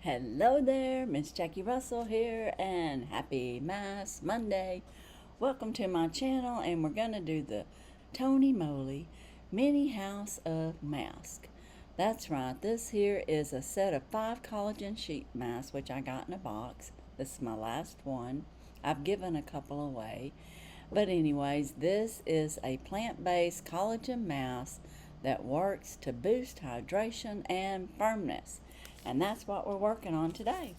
Hello there, Miss Jackie Russell here, and happy Mask Monday. Welcome to my channel, and we're going to do the Tony Moly Mini House of Mask. That's right, this here is a set of 5 collagen sheet masks, which I got in a box. This is my last one. I've given a couple away. But anyways, this is a plant-based collagen mask that works to boost hydration and firmness. And that's what we're working on today.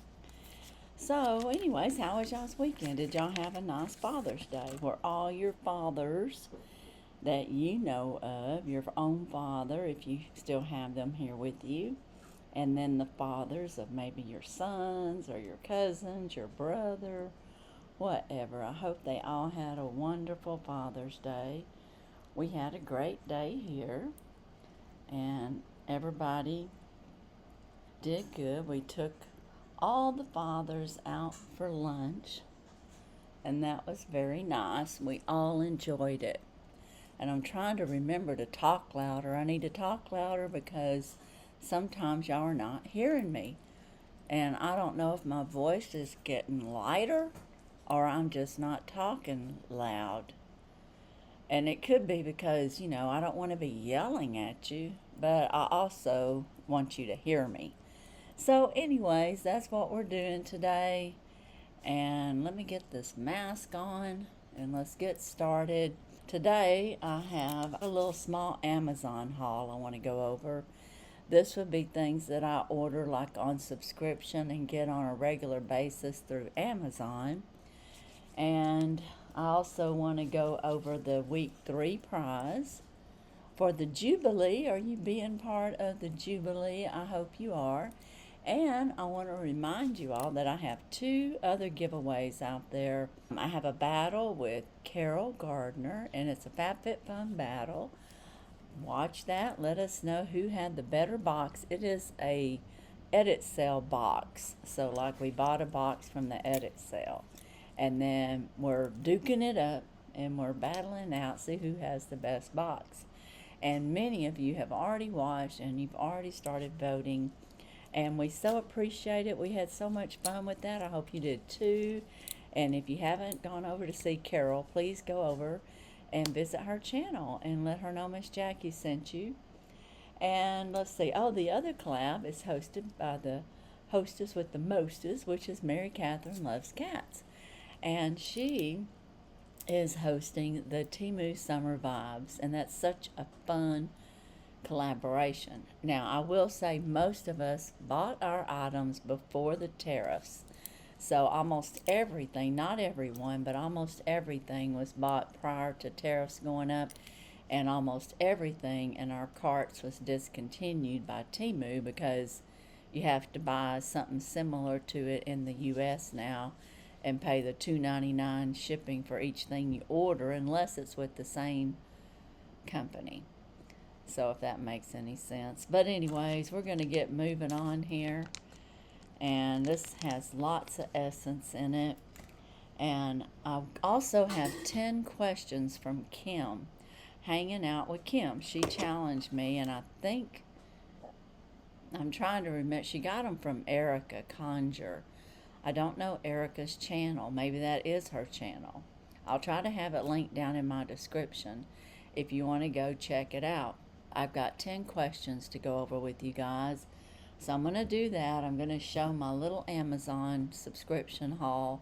So anyways, how was y'all's weekend? Did y'all have a nice Father's Day? Were all your fathers that you know of, your own father, if you still have them here with you, and then the fathers of maybe your sons or your cousins, your brother, whatever. I hope they all had a wonderful Father's Day. We had a great day here, and everybody did good. We took all the fathers out for lunch, and that was very nice. We all enjoyed it. And I'm trying to remember to talk louder. I need to talk louder because sometimes y'all are not hearing me. And I don't know if my voice is getting lighter or I'm just not talking loud. And it could be because, I don't want to be yelling at you, but I also want you to hear me. So anyways, that's what we're doing today. And let me get this mask on and let's get started. Today I have a little small Amazon haul I want to go over. This would be things that I order like on subscription and get on a regular basis through Amazon. And I also want to go over the week 3 prize for the Jubilee. Are you being part of the Jubilee? I hope you are. And I want to remind you all that I have 2 other giveaways out there. I have a battle with Carol Gardner, and it's a FabFitFun battle. Watch that. Let us know who had the better box. It is a edit sale box. So like we bought a box from the edit sale. And then we're duking it up, and we're battling out, see who has the best box. And many of you have already watched, and you've already started voting. And we so appreciate it. We had so much fun with that. I hope you did too. And if you haven't gone over to see Carol, please go over and visit her channel and let her know Miss Jackie sent you. And let's see. Oh, the other collab is hosted by the hostess with the mostest, which is Mary Catherine Loves Cats. And she is hosting the Temu Summer Vibes. And that's such a fun collaboration. Now, I will say most of us bought our items before the tariffs. So almost everything, not everyone, but almost everything was bought prior to tariffs going up. And almost everything in our carts was discontinued by Temu because you have to buy something similar to it in the U.S. now and pay the $2.99 shipping for each thing you order unless it's with the same company. So if that makes any sense. But anyways, we're going to get moving on here. And this has lots of essence in it. And I also have 10 questions from Kim. Hanging out with Kim. She challenged me, and I think, I'm trying to remember, she got them from Erica Conjure. I don't know Erica's channel. Maybe that is her channel. I'll try to have it linked down in my description if you want to go check it out. I've got 10 questions to go over with you guys. So I'm going to do that. I'm going to show my little Amazon subscription haul.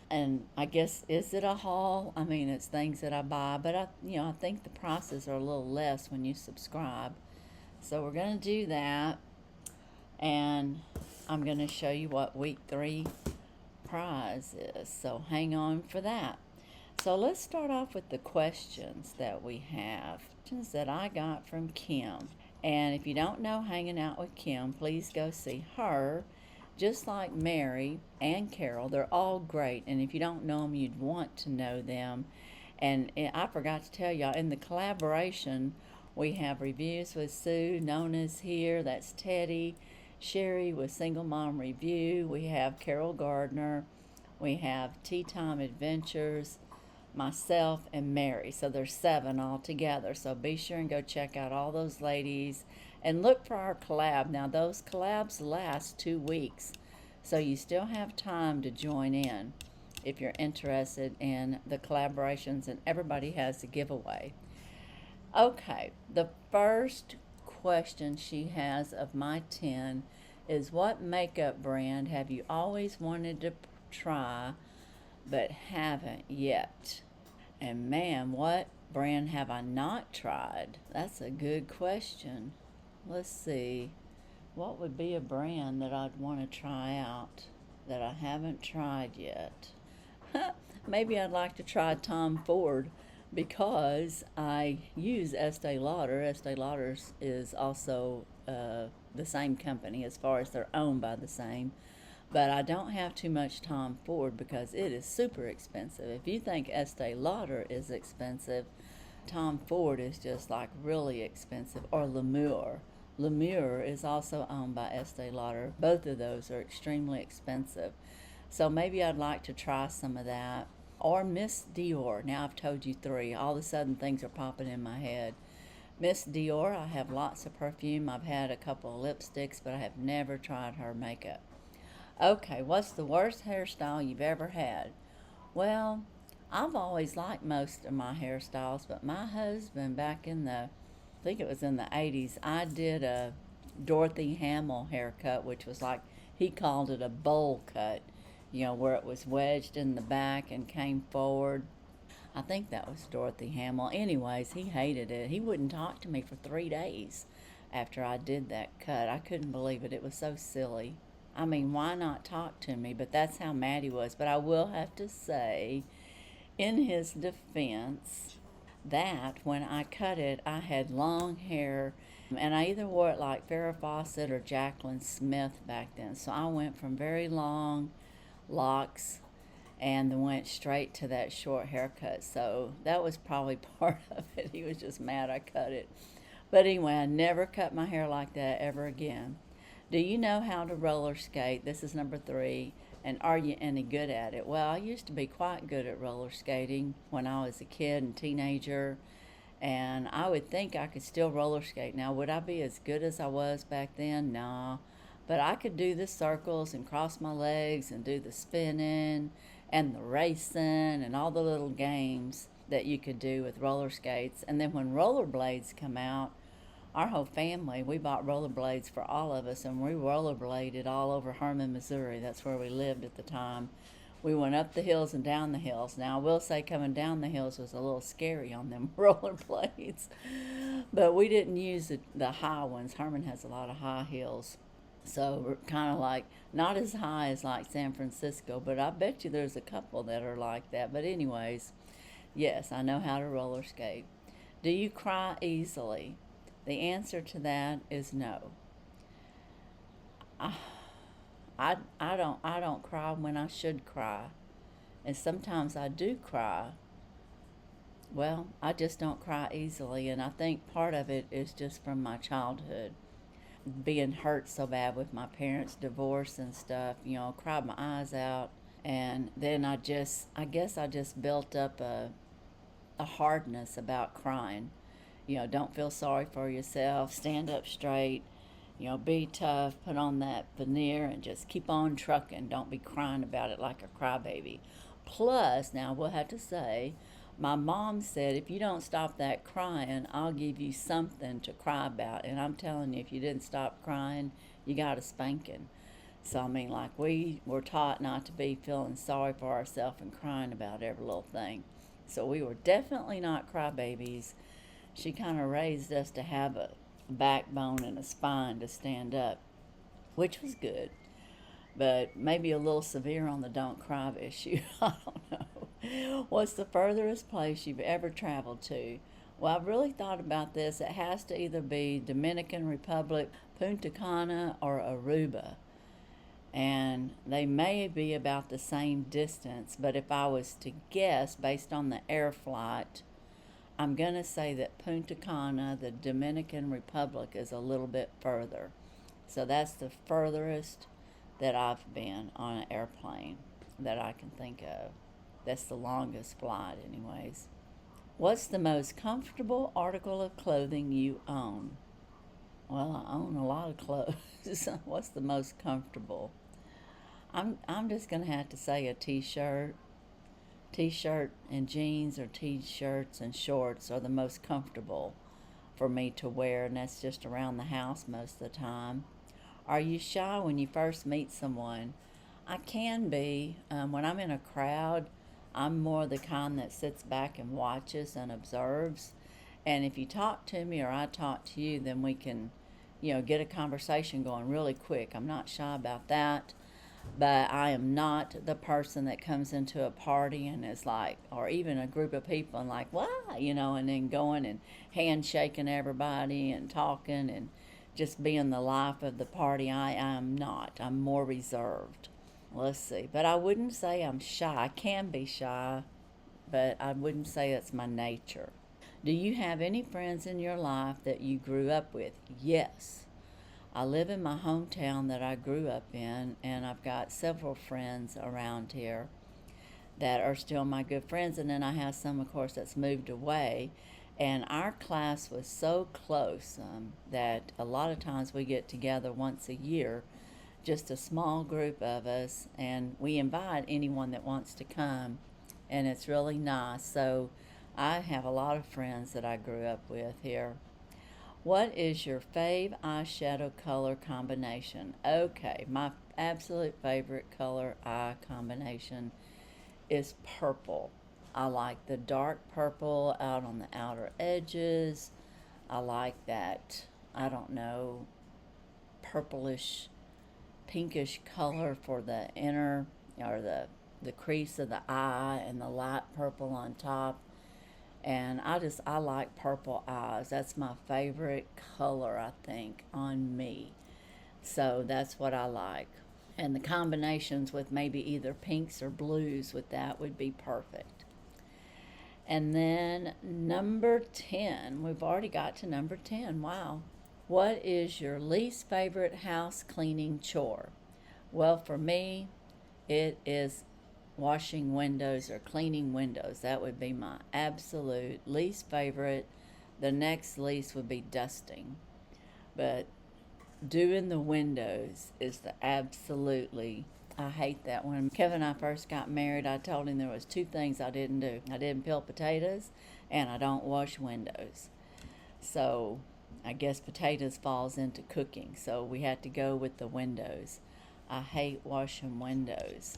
And I guess, is it a haul? I mean, it's things that I buy. But, I think the prices are a little less when you subscribe. So we're going to do that. And I'm going to show you what week 3 prize is. So hang on for that. So let's start off with the questions that we have. Questions that I got from Kim. And if you don't know Hanging Out with Kim, please go see her. Just like Mary and Carol, they're all great. And if you don't know them, you'd want to know them. And I forgot to tell y'all, in the collaboration, we have Reviews with Sue, Nona's here, that's Teddy. Sherry with Single Mom Review. We have Carol Gardner. We have Tea Time Adventures, myself, and Mary. So there's 7 altogether. So be sure and go check out all those ladies and look for our collab. Now those collabs last 2 weeks. So you still have time to join in if you're interested in the collaborations, and everybody has a giveaway. Okay, the first question she has of my 10 is, what makeup brand have you always wanted to try but haven't yet? And man, what brand have I not tried? That's a good question. Let's see. What would be a brand that I'd want to try out that I haven't tried yet? Maybe I'd like to try Tom Ford because I use Estee Lauder. Estee Lauder is also the same company as far as they're owned by the same. But I don't have too much Tom Ford because it is super expensive. If you think Estee Lauder is expensive, Tom Ford is just like really expensive. Or Lemur. Lemur is also owned by Estee Lauder. Both of those are extremely expensive. So maybe I'd like to try some of that. Or Miss Dior. Now I've told you 3. All of a sudden things are popping in my head. Miss Dior, I have lots of perfume. I've had a couple of lipsticks, but I have never tried her makeup. Okay, what's the worst hairstyle you've ever had? Well, I've always liked most of my hairstyles, but my husband back in I think it was in the 80s, I did a Dorothy Hamill haircut, which was like, he called it a bowl cut, where it was wedged in the back and came forward. I think that was Dorothy Hamill. Anyways, he hated it. He wouldn't talk to me for 3 days after I did that cut. I couldn't believe it. It was so silly. I mean, why not talk to me? But that's how mad he was. But I will have to say, in his defense, that when I cut it, I had long hair, and I either wore it like Farrah Fawcett or Jacqueline Smith back then. So I went from very long locks and then went straight to that short haircut. So that was probably part of it. He was just mad I cut it. But anyway, I never cut my hair like that ever again. Do you know how to roller skate? This is number 3. And are you any good at it? Well, I used to be quite good at roller skating when I was a kid and teenager. And I would think I could still roller skate. Now, would I be as good as I was back then? No. But I could do the circles and cross my legs and do the spinning and the racing and all the little games that you could do with roller skates. And then when rollerblades come out, our whole family, we bought rollerblades for all of us, and we rollerbladed all over Herman, Missouri. That's where we lived at the time. We went up the hills and down the hills. Now, I will say coming down the hills was a little scary on them rollerblades, but we didn't use the high ones. Herman has a lot of high hills, so we're kind of like not as high as like San Francisco, but I bet you there's a couple that are like that. But anyways, yes, I know how to roller skate. Do you cry easily? The answer to that is no. I don't cry when I should cry. And sometimes I do cry. Well, I just don't cry easily, and I think part of it is just from my childhood. Being hurt so bad with my parents' divorce and stuff, cried my eyes out, and then I guess I just built up a hardness about crying. Don't feel sorry for yourself, stand up straight, be tough, put on that veneer and just keep on trucking. Don't be crying about it like a crybaby. Plus, now we'll have to say, my mom said, if you don't stop that crying, I'll give you something to cry about. And I'm telling you, if you didn't stop crying, you got a spanking. So, I mean, like, we were taught not to be feeling sorry for ourselves and crying about every little thing. So we were definitely not crybabies. She kind of raised us to have a backbone and a spine to stand up, which was good, but maybe a little severe on the don't cry issue. I don't know. What's the furthest place you've ever traveled to? Well, I've really thought about this. It has to either be Dominican Republic, Punta Cana, or Aruba. And they may be about the same distance, but if I was to guess based on the air flight, I'm going to say that Punta Cana, the Dominican Republic, is a little bit further. So that's the furthest that I've been on an airplane that I can think of. That's the longest flight anyways. What's the most comfortable article of clothing you own? Well, I own a lot of clothes. What's the most comfortable? I'm just gonna have to say a t-shirt. T-shirt and jeans, or t-shirts and shorts are the most comfortable for me to wear, and that's just around the house most of the time. Are you shy when you first meet someone? I can be. When I'm in a crowd, I'm more the kind that sits back and watches and observes. And if you talk to me or I talk to you, then we can, get a conversation going really quick. I'm not shy about that. But I am not the person that comes into a party and is like, or even a group of people and like, why, and then going and handshaking everybody and talking and just being the life of the party. I am not. I'm more reserved. Let's see. But I wouldn't say I'm shy. I can be shy, but I wouldn't say it's my nature. Do you have any friends in your life that you grew up with? Yes. I live in my hometown that I grew up in, and I've got several friends around here that are still my good friends. And then I have some, of course, that's moved away. And our class was so close that a lot of times we get together once a year, just a small group of us, and we invite anyone that wants to come, and it's really nice. So I have a lot of friends that I grew up with here. What is your fave eyeshadow color combination? Okay, my absolute favorite color eye combination is purple. I like the dark purple out on the outer edges. I like that, I don't know, purplish, pinkish color for the inner, or the crease of the eye, and the light purple on top. And I like purple eyes. That's my favorite color, I think, on me. So that's what I like. And the combinations with maybe either pinks or blues with that would be perfect. And then number 10. We've already got to number 10. Wow. What is your least favorite house cleaning chore? Well, for me, it is washing windows or cleaning windows. That would be my absolute least favorite. The next least would be dusting. But doing the windows is the absolutely, I hate that. When Kevin and I first got married, I told him there was two things I didn't do. I didn't peel potatoes, and I don't wash windows. So I guess potatoes falls into cooking, so we had to go with the windows. I hate washing windows.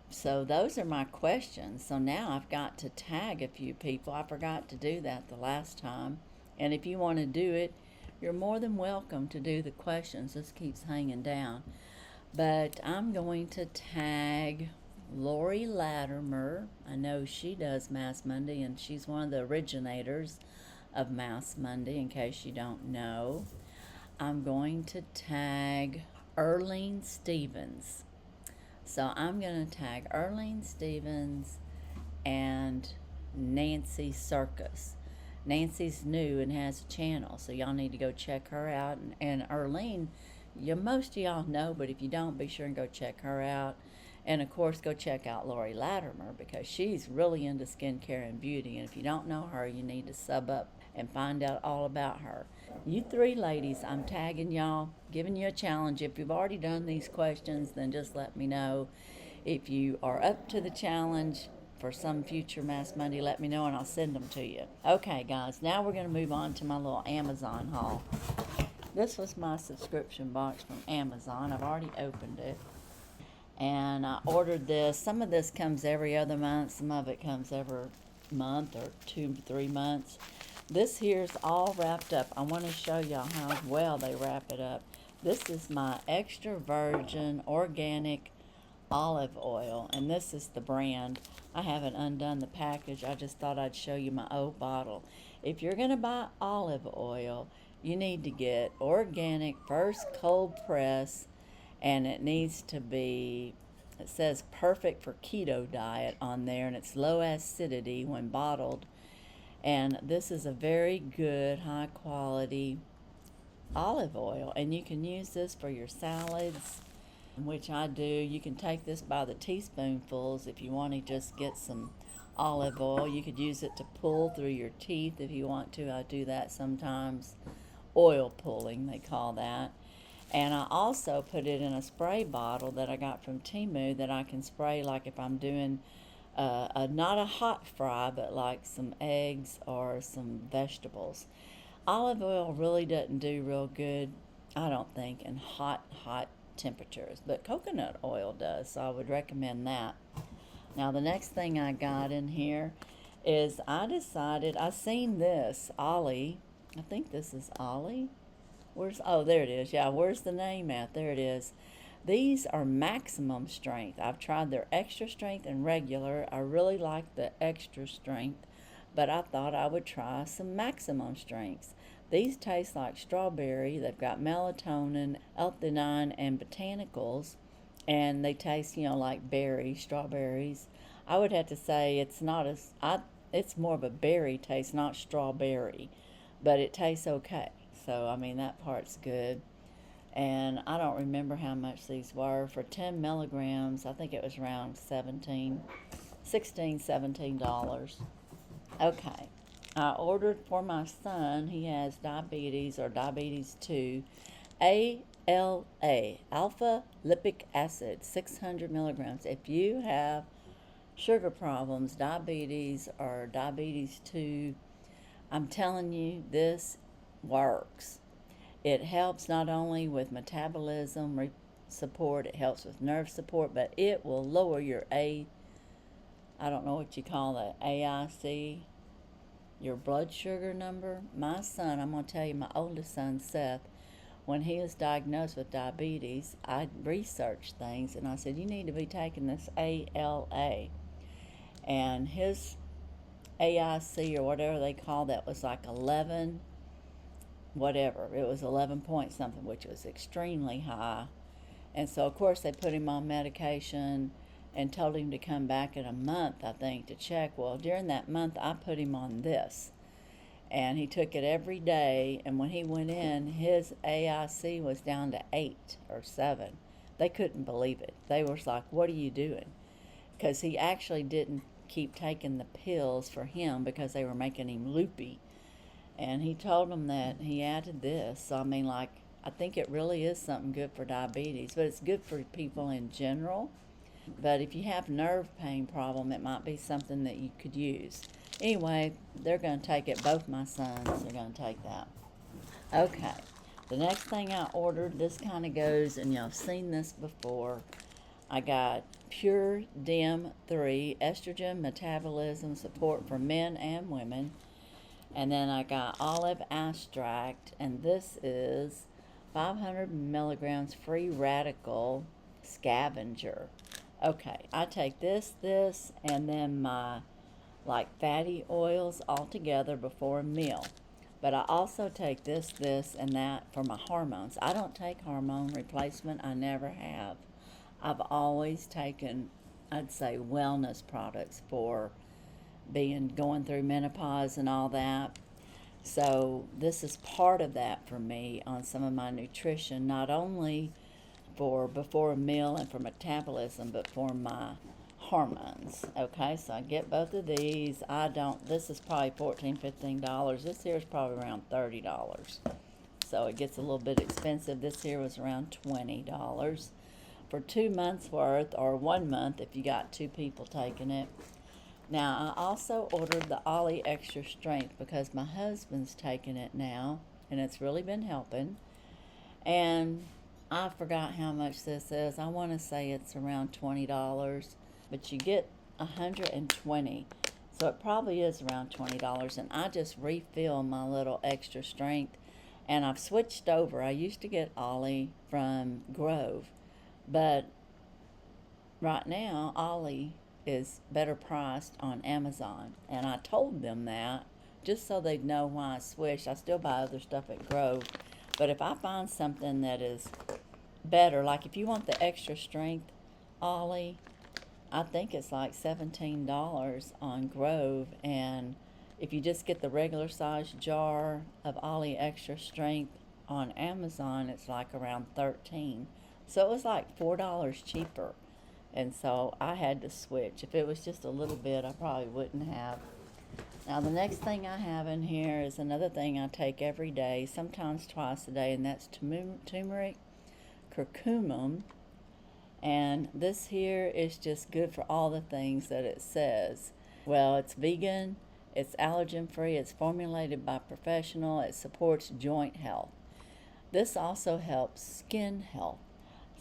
So those are my questions. So now I've got to tag a few people. I forgot to do that the last time. And if you want to do it, you're more than welcome to do the questions. This keeps hanging down. But I'm going to tag Lori Latimer. I know she does Mass Monday, and she's one of the originators of Mass Monday, in case you don't know. I'm going to tag Erlene Stevens. So I'm going to tag Erlene Stevens and Nancy Circus. Nancy's new and has a channel, so y'all need to go check her out. And Erlene, most of y'all know, but if you don't, be sure and go check her out. And of course, go check out Lori Latimer, because she's really into skincare and beauty. And if you don't know her, you need to sub up and find out all about her. You three ladies, I'm tagging y'all, giving you a challenge. If you've already done these questions, then just let me know. If you are up to the challenge for some future Mass Monday, let me know and I'll send them to you. Okay, guys, now we're going to move on to my little Amazon haul. This was my subscription box from Amazon. I've already opened it. And I ordered this. Some of this comes every other month. Some of it comes every month or 2 to 3 months. This here's all wrapped up. I want to show y'all how well they wrap it up. This is my extra virgin organic olive oil, and this is the brand. I haven't undone the package. I just thought I'd show you my old bottle. If you're going to buy olive oil, you need to get organic, first cold press, and it needs to be, it says perfect for keto diet on there, and it's low acidity when bottled. And this is a very good, high quality olive oil, and you can use this for your salads, which I do. You can take this by the teaspoonfuls if you want to just get some olive oil. You could use it to pull through your teeth if you want to. I do that sometimes. Oil pulling, they call that. And I also put it in a spray bottle that I got from Temu that I can spray like if I'm doing not a hot fry, but like some eggs or some vegetables. Olive oil really doesn't do real good, I don't think, in hot temperatures, but coconut oil does, so I would recommend that. Now the next thing I got in here is I seen this, Ollie, I think this is Ollie. Oh, there it is. Yeah, where's the name at? There it is. These are maximum strength. I've tried their extra strength and regular. I really like the extra strength, but I thought I would try some maximum strengths. These taste like strawberry. They've got melatonin, L-theanine, and botanicals, and they taste, like strawberries. I would have to say it's more of a berry taste, not strawberry, but it tastes okay. So, that part's good. And I don't remember how much these were. For 10 milligrams, I think it was around $17. Okay. I ordered for my son, he has diabetes or diabetes 2, ALA, alpha lipic acid, 600 milligrams. If you have sugar problems, diabetes, or diabetes 2, I'm telling you, this works. It helps not only with metabolism support, it helps with nerve support, but it will lower your I don't know what you call that, AIC, your blood sugar number. My son, I'm going to tell you, my oldest son, Seth, when he was diagnosed with diabetes, I researched things, and I said, you need to be taking this ALA. And his AIC, or whatever they call that, was like 11, whatever. It was 11 point something, which was extremely high. And so, of course, they put him on medication and told him to come back in a month, I think, to check. Well, during that month, I put him on this. And he took it every day. And when he went in, his AIC was down to 8 or 7. They couldn't believe it. They were like, what are you doing? Because he actually didn't keep taking the pills for him because they were making him loopy. And he told them that he added this. So, I think it really is something good for diabetes, but it's good for people in general. But if you have nerve pain problem, it might be something that you could use. Anyway, they're going to take it. Both my sons are going to take that. Okay. The next thing I ordered, this kind of goes, and y'all seen this before. I got Pure Dim 3, estrogen metabolism support for men and women. And then I got Olive Extract, and this is 500 milligrams free radical scavenger. Okay, I take this, and then my fatty oils all together before a meal. But I also take this, and that for my hormones. I don't take hormone replacement. I never have. I've always taken, I'd say, wellness products for going through menopause and all that. So this is part of that for me on some of my nutrition, not only for before a meal and for metabolism, but for my hormones. Okay, so I get both of these. This is probably $14, $15. This here is probably around $30. So it gets a little bit expensive. This here was around $20 for 2 months worth, or 1 month if you got 2 people taking it. Now, I also ordered the Ollie Extra Strength because my husband's taking it now, and it's really been helping. And I forgot how much this is. I want to say it's around $20, but you get 120. So it probably is around $20, and I just refill my little Extra Strength, and I've switched over. I used to get Ollie from Grove, but right now, Ollie is better priced on Amazon, and I told them that just so they'd know why I switched. I still buy other stuff at Grove, but if I find something that is better, like if you want the Extra Strength Ollie, I think it's like $17 on Grove, and if you just get the regular size jar of Ollie Extra Strength on Amazon, it's like around $13. So it was like $4 cheaper. And so I had to switch. If it was just a little bit, I probably wouldn't have. Now, the next thing I have in here is another thing I take every day, sometimes twice a day, and that's turmeric. curcumum. And this here is just good for all the things that it says. Well, it's vegan, it's allergen free, it's formulated by professional, it supports joint health. This also helps skin health.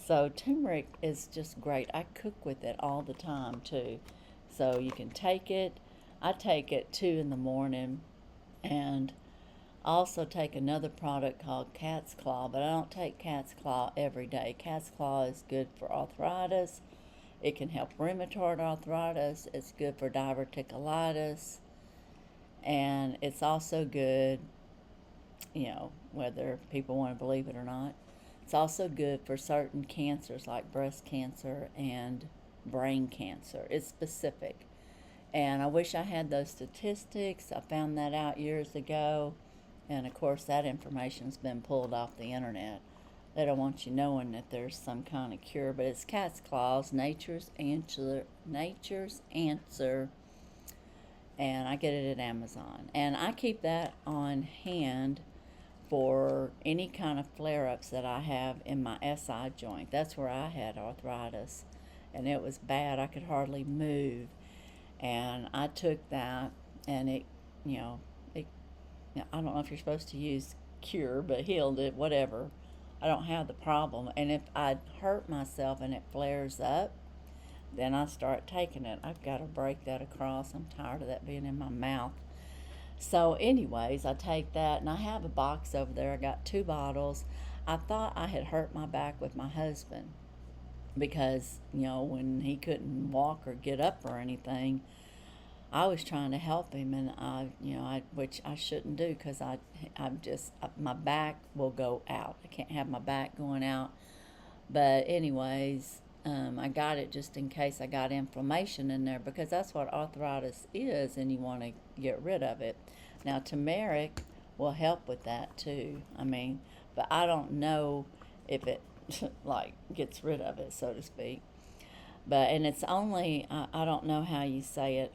So turmeric is just great. I cook with it all the time too. So you can take it. I take it 2 in the morning, and I also take another product called cat's claw, but I don't take cat's claw every day. Cat's claw is good for arthritis. It can help rheumatoid arthritis. It's good for diverticulitis. And it's also good, you know, whether people want to believe it or not. It's also good for certain cancers like breast cancer and brain cancer. It's specific. And I wish I had those statistics. I found that out years ago. And of course, that information's been pulled off the internet. They don't want you knowing that there's some kind of cure, but it's cat's claws, nature's answer, and I get it at Amazon. And I keep that on hand for any kind of flare-ups that I have in my SI joint. That's where I had arthritis, and it was bad. I could hardly move, and I took that, and it, you know, I don't know if you're supposed to use cure, but healed it, whatever. I don't have the problem. And if I hurt myself and it flares up, then I start taking it. I've got to break that across. I'm tired of that being in my mouth. So anyways, I take that, and I have a box over there. I got 2 bottles. I thought I had hurt my back with my husband because, you know, when he couldn't walk or get up or anything, I was trying to help him, and which I shouldn't do, because I'm just, my back will go out. I can't have my back going out. But anyways, I got it just in case I got inflammation in there, because that's what arthritis is, and you want to get rid of it. Now, turmeric will help with that too. I mean, but I don't know if it like gets rid of it, so to speak. But, and it's only, I don't know how you say it,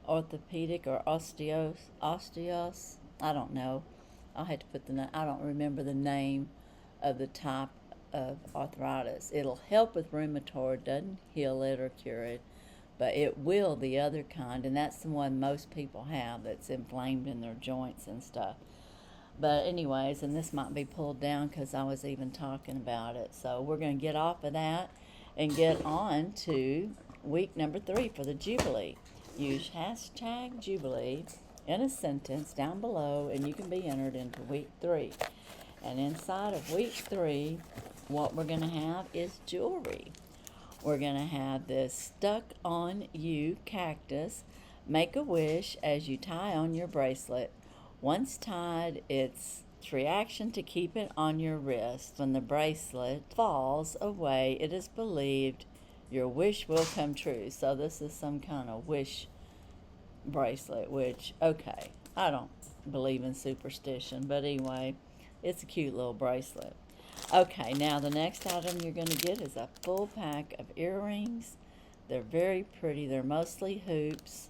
orthopedic or osteos, I don't know. I'll have to put I don't remember the name of the type of arthritis. It'll help with rheumatoid, doesn't heal it or cure it, but it will the other kind, and that's the one most people have that's inflamed in their joints and stuff. But anyways, and this might be pulled down because I was even talking about it. So we're going to get off of that and get on to week number 3 for the Jubilee. Use hashtag Jubilee in a sentence down below, and you can be entered into week 3. And inside of week 3, what we're going to have is jewelry. We're going to have this stuck on you cactus. Make a wish as you tie on your bracelet. Once tied, it's reaction to keep it on your wrist. When the bracelet falls away, it is believed your wish will come true. So this is some kind of wish bracelet, which, okay, I don't believe in superstition, but anyway, it's a cute little bracelet. Okay, now the next item you're going to get is a full pack of earrings. They're very pretty. They're mostly hoops,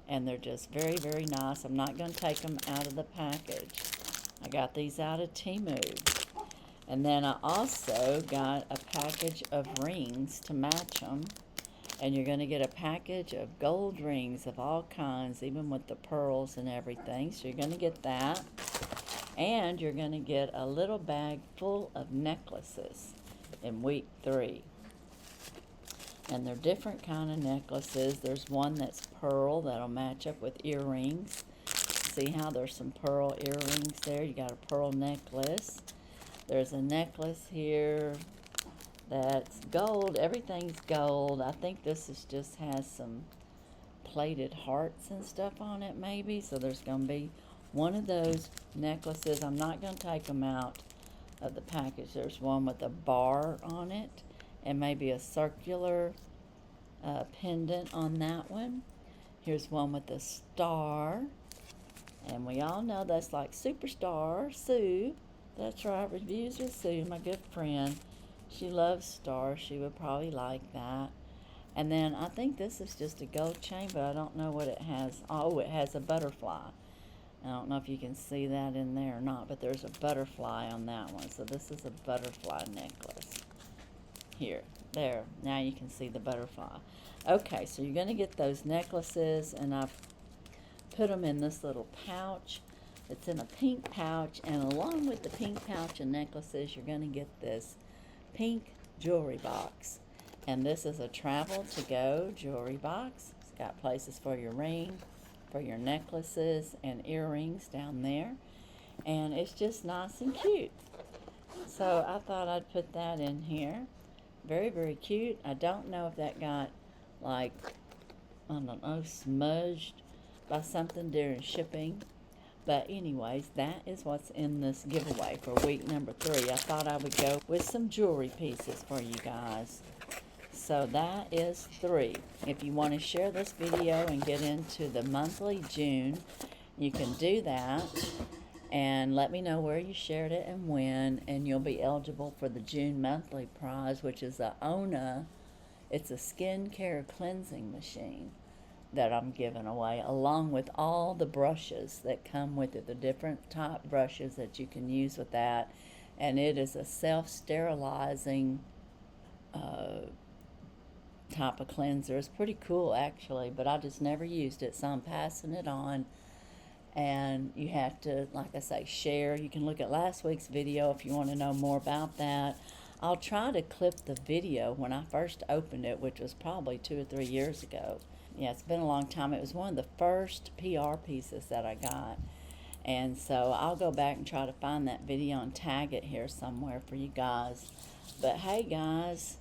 and they're just very, very nice. I'm not going to take them out of the package. I got these out of Temu. And then I also got a package of rings to match them. And you're going to get a package of gold rings of all kinds, even with the pearls and everything. So you're going to get that. And you're going to get a little bag full of necklaces in week 3. And they're different kind of necklaces. There's one that's pearl that'll match up with earrings. See how there's some pearl earrings there? You got a pearl necklace. There's a necklace here that's gold. Everything's gold. I think this is just has some plated hearts and stuff on it maybe. So there's going to be one of those necklaces. I'm not going to take them out of the package. There's one with a bar on it and maybe a circular pendant on that one. Here's one with a star. And we all know that's like Superstar Sue. That's right, Reviews with Sue, my good friend. She loves stars. She would probably like that. And then I think this is just a gold chain, but I don't know what it has. Oh, it has a butterfly. I don't know if you can see that in there or not, but there's a butterfly on that one. So this is a butterfly necklace. Here, there, now you can see the butterfly. Okay, so you're going to get those necklaces, and I've put them in this little pouch. It's in a pink pouch, and along with the pink pouch and necklaces, you're going to get this pink jewelry box. And this is a travel to go jewelry box. It's got places for your ring, for your necklaces and earrings down there. And it's just nice and cute. So I thought I'd put that in here. Very, very cute. I don't know if that got, like, I don't know, smudged by something during shipping. But anyways, that is what's in this giveaway for week number 3. I thought I would go with some jewelry pieces for you guys. So that is 3. If you want to share this video and get into the monthly June, you can do that. And let me know where you shared it and when, and you'll be eligible for the June monthly prize, which is a ONA. It's a skincare cleansing machine that I'm giving away, along with all the brushes that come with it, the different type brushes that you can use with that. And it is a self-sterilizing type of cleanser. It's pretty cool, actually, but I just never used it, so I'm passing it on. And you have to, like I say, share. You can look at last week's video if you want to know more about that. I'll try to clip the video when I first opened it, which was probably 2 or 3 years ago. Yeah, it's been a long time. It was one of the first PR pieces that I got. And so I'll go back and try to find that video and tag it here somewhere for you guys. But hey, guys,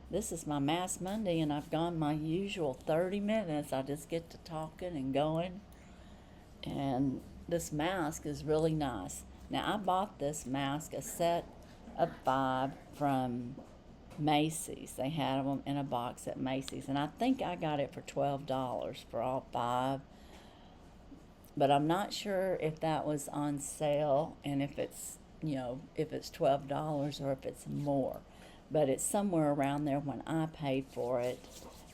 this is my Mask Monday, and I've gone my usual 30 minutes. I just get to talking and going. And this mask is really nice. Now, I bought this mask, a set of 5 from Macy's. They had them in a box at Macy's, and I think I got it for $12 for all 5. But I'm not sure if that was on sale and if it's, you know, if it's $12 or if it's more. But it's somewhere around there when I paid for it.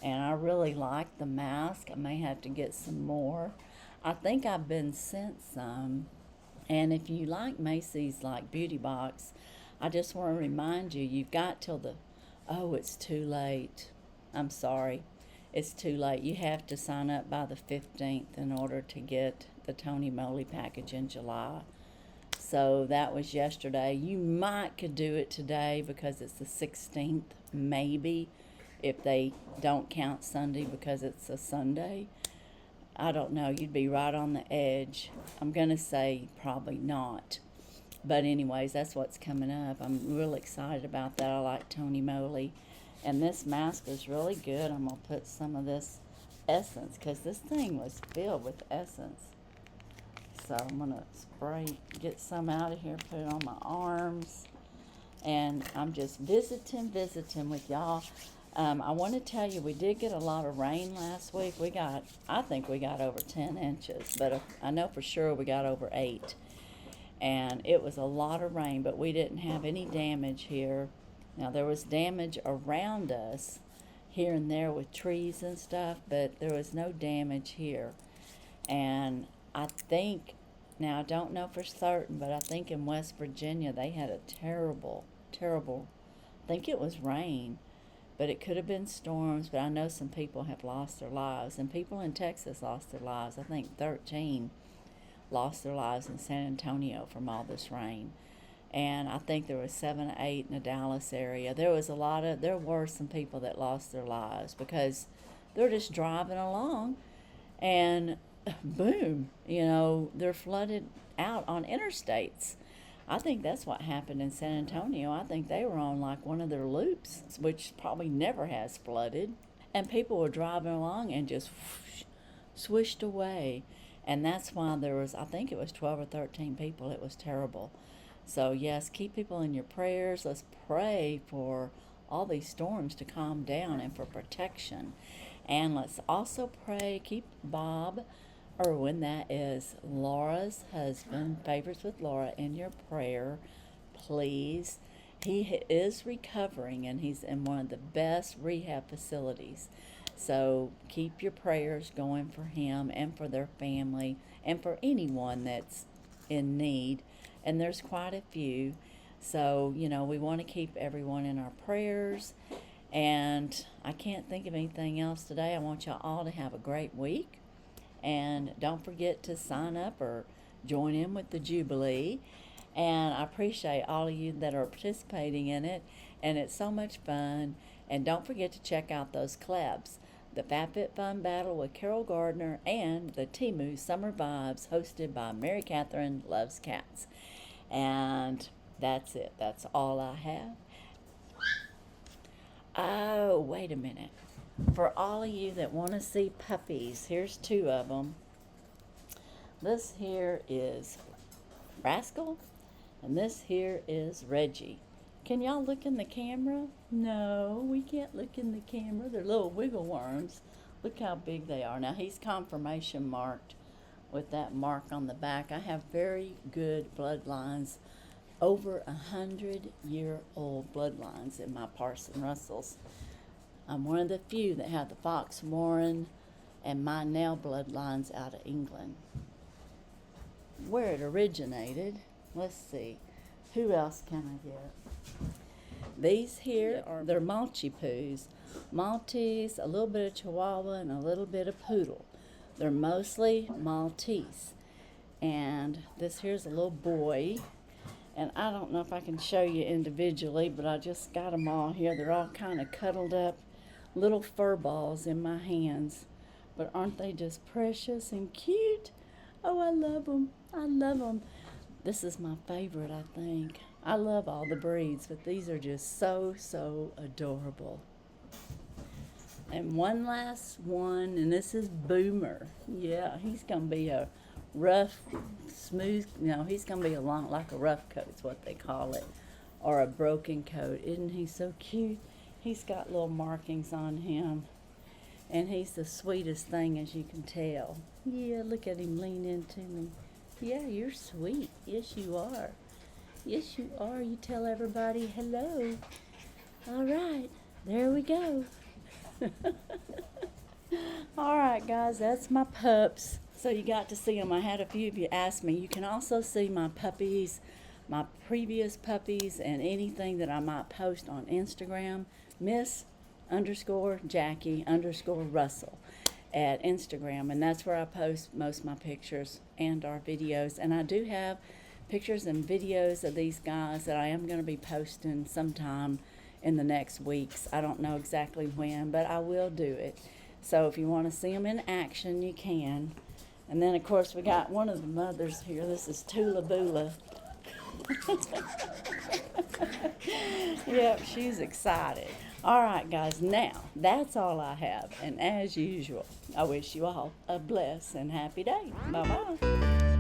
And I really like the mask. I may have to get some more. I think I've been sent some. And if you like Macy's, like beauty box, I just want to remind you, you've got till the, oh, it's too late. I'm sorry. It's too late. You have to sign up by the 15th in order to get the Tony Moly package in July. So that was yesterday. You might could do it today because it's the 16th, maybe, if they don't count Sunday because it's a Sunday. I don't know. You'd be right on the edge. I'm going to say probably not. But anyways, that's what's coming up. I'm real excited about that. I like Tony Moly. And this mask is really good. I'm going to put some of this essence because this thing was filled with essence. So I'm going to spray, get some out of here, put it on my arms. And I'm just visiting with y'all. I want to tell you, we did get a lot of rain last week. I think we got over 10 inches, but I know for sure we got over 8. And it was a lot of rain, but we didn't have any damage here. Now, there was damage around us here and there with trees and stuff, but there was no damage here. And I think, now I don't know for certain, but I think in West Virginia they had a terrible, I think it was rain. But it could have been storms, but I know some people have lost their lives. And people in Texas lost their lives. I think 13 lost their lives in San Antonio from all this rain. And I think there was 7 or 8 in the Dallas area. There were some people that lost their lives because they're just driving along and boom, you know, they're flooded out on interstates. I think that's what happened in San Antonio. I think they were on like one of their loops, which probably never has flooded. And people were driving along and just whoosh, swished away. And that's why there was, I think it was 12 or 13 people. It was terrible. So yes, keep people in your prayers. Let's pray for all these storms to calm down and for protection. And let's also pray, keep Bob Irwin, that is Laura's husband, Favorites with Laura, in your prayer, please. He is recovering, and he's in one of the best rehab facilities So keep your prayers going for him and for their family and for anyone that's in need. And there's quite a few. So, you know, we want to keep everyone in our prayers. And I can't think of anything else today. I want y'all all to have a great week. And don't forget to sign up or join in with the Jubilee. And I appreciate all of you that are participating in it. And it's so much fun. And don't forget to check out those collabs. The FabFit Fun Battle with Carol Gardner and the Temu Summer Vibes hosted by Mary Catherine Loves Cats. And that's it. That's all I have. Oh, wait a minute. For all of you that want to see puppies, here's two of them. This here is Rascal, and this here is Reggie. Can y'all look in the camera? No, we can't look in the camera. They're little wiggle worms. Look how big they are. Now, he's confirmation marked with that mark on the back. I have very good bloodlines, over 100-year-old bloodlines in my Parson Russells. I'm one of the few that have the Fox Warren and my Nell bloodlines out of England. Where it originated, let's see, who else can I get? These here are, they're Malchipoos. Maltese, a little bit of Chihuahua, and a little bit of Poodle. They're mostly Maltese. And this here's a little boy. And I don't know if I can show you individually, but I just got them all here. They're all kind of cuddled up, little fur balls in my hands. But aren't they just precious and cute? Oh, I love them. I love them. This is my favorite, I think. I love all the breeds, but these are just so, so adorable. And one last one, and this is Boomer. Yeah, he's going to be a rough, smooth, he's going to be like a rough coat is what they call it, or a broken coat. Isn't he so cute? He's got little markings on him, and he's the sweetest thing, as you can tell. Yeah, look at him lean into me. Yeah, you're sweet. Yes, you are. Yes, you are. You tell everybody hello. All right, there we go. All right, guys, that's my pups. So you got to see them. I had a few of you ask me. You can also see my puppies, my previous puppies, and anything that I might post on Instagram. Miss_Jackie_Russell at Instagram. And that's where I post most of my pictures and our videos. And I do have pictures and videos of these guys that I am going to be posting sometime in the next weeks. I don't know exactly when, but I will do it. So if you want to see them in action, you can. And then, of course, we got one of the mothers here. This is Tula Bula. Yep, she's excited. All right, guys, now, that's all I have. And as usual, I wish you all a blessed and happy day. Bye-bye.